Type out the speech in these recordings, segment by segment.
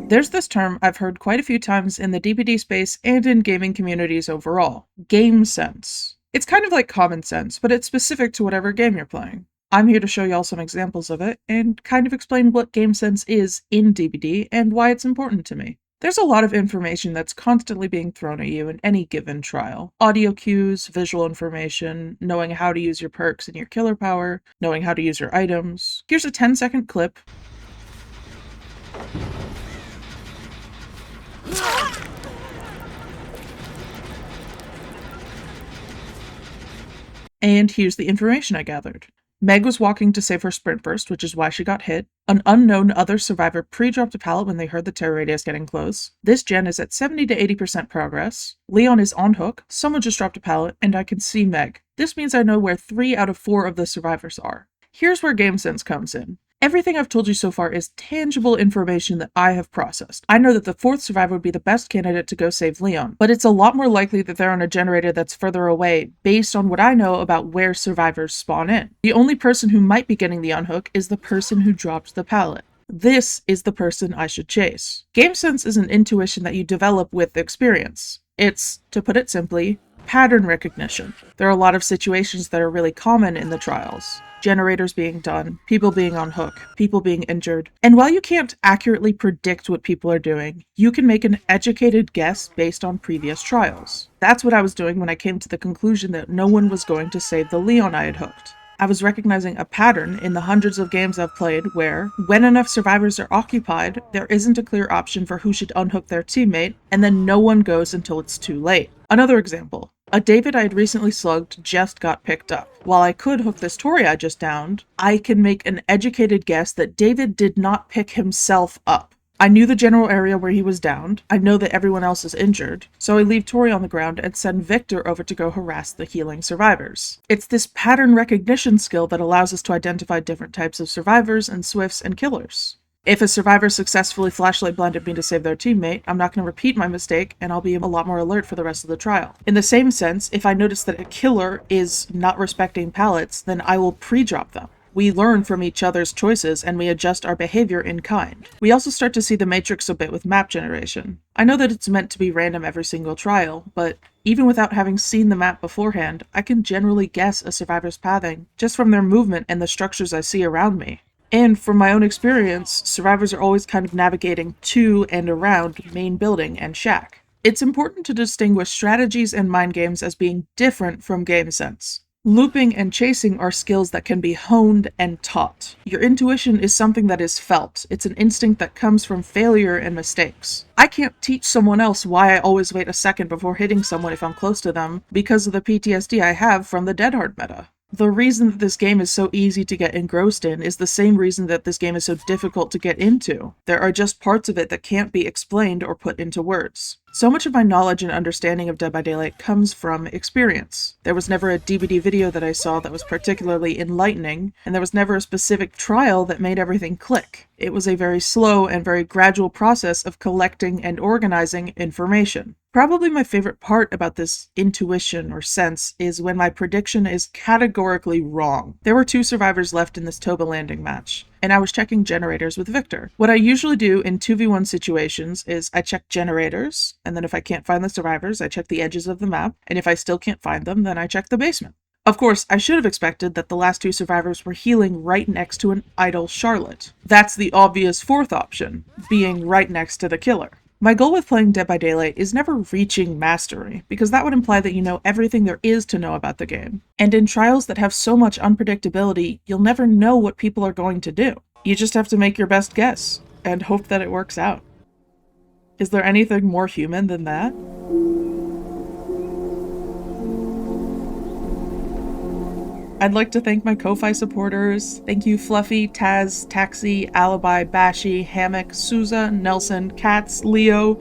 There's this term I've heard quite a few times in the DBD space and in gaming communities overall: game sense. It's kind of like common sense, but it's specific to whatever game you're playing. I'm here to show y'all some examples of it and kind of explain what game sense is in DBD and why it's important to me. There's a lot of information that's constantly being thrown at you in any given trial. Audio cues, visual information, knowing how to use your perks and your killer power, knowing how to use your items. Here's a 10-second clip. And here's the information I gathered. Meg was walking to save her sprint burst, which is why she got hit. An unknown other survivor pre-dropped a pallet when they heard the terror radius getting close. This gen is at 70 to 80% progress. Leon is on hook, someone just dropped a pallet, and I can see Meg. This means I know where 3 out of 4 of the survivors are. Here's where game sense comes in. Everything I've told you so far is tangible information that I have processed. I know that the 4th survivor would be the best candidate to go save Leon, but it's a lot more likely that they're on a generator that's further away based on what I know about where survivors spawn in. The only person who might be getting the unhook is the person who dropped the pallet. This is the person I should chase. Game sense is an intuition that you develop with experience. It's, to put it simply, pattern recognition. There are a lot of situations that are really common in the trials. Generators being done, people being on hook, people being injured. And while you can't accurately predict what people are doing, you can make an educated guess based on previous trials. That's what I was doing when I came to the conclusion that no one was going to save the Leon I had hooked. I was recognizing a pattern in the hundreds of games I've played where, when enough survivors are occupied, there isn't a clear option for who should unhook their teammate, and then no one goes until it's too late. Another example. A David I had recently slugged just got picked up. While I could hook this Tory I just downed, I can make an educated guess that David did not pick himself up. I knew the general area where he was downed. I know that everyone else is injured, so I leave Tori on the ground and send Victor over to go harass the healing survivors. It's this pattern recognition skill that allows us to identify different types of survivors and swifts and killers. If a survivor successfully flashlight blinded me to save their teammate, I'm not going to repeat my mistake, and I'll be a lot more alert for the rest of the trial. In the same sense, if I notice that a killer is not respecting pallets, then I will pre-drop them. We learn from each other's choices, and we adjust our behavior in kind. We also start to see the matrix a bit with map generation. I know that it's meant to be random every single trial, but even without having seen the map beforehand, I can generally guess a survivor's pathing just from their movement and the structures I see around me. And from my own experience, survivors are always kind of navigating to and around main building and shack. It's important to distinguish strategies and mind games as being different from game sense. Looping and chasing are skills that can be honed and taught. Your intuition is something that is felt. It's an instinct that comes from failure and mistakes. I can't teach someone else why I always wait a second before hitting someone if I'm close to them because of the PTSD I have from the Dead Hard meta. The reason that this game is so easy to get engrossed in is the same reason that this game is so difficult to get into. There are just parts of it that can't be explained or put into words. So much of my knowledge and understanding of Dead by Daylight comes from experience. There was never a DBD video that I saw that was particularly enlightening, and there was never a specific trial that made everything click. It was a very slow and very gradual process of collecting and organizing information. Probably my favorite part about this intuition or sense is when my prediction is categorically wrong. There were 2 survivors left in this Toba landing match, and I was checking generators with Victor. What I usually do in 2v1 situations is I check generators, and then if I can't find the survivors, I check the edges of the map, and if I still can't find them, then I check the basement. Of course, I should have expected that the last 2 survivors were healing right next to an idle Charlotte. That's the obvious 4th option, being right next to the killer. My goal with playing Dead by Daylight is never reaching mastery, because that would imply that you know everything there is to know about the game. And in trials that have so much unpredictability, you'll never know what people are going to do. You just have to make your best guess, and hope that it works out. Is there anything more human than that? I'd like to thank my Ko-Fi supporters. Thank you Fluffy, Taz, Taxi, Alibi, Bashy, Hammock, Souza, Nelson, Katz, Leo,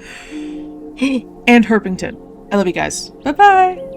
and Herpington. I love you guys. Bye-bye!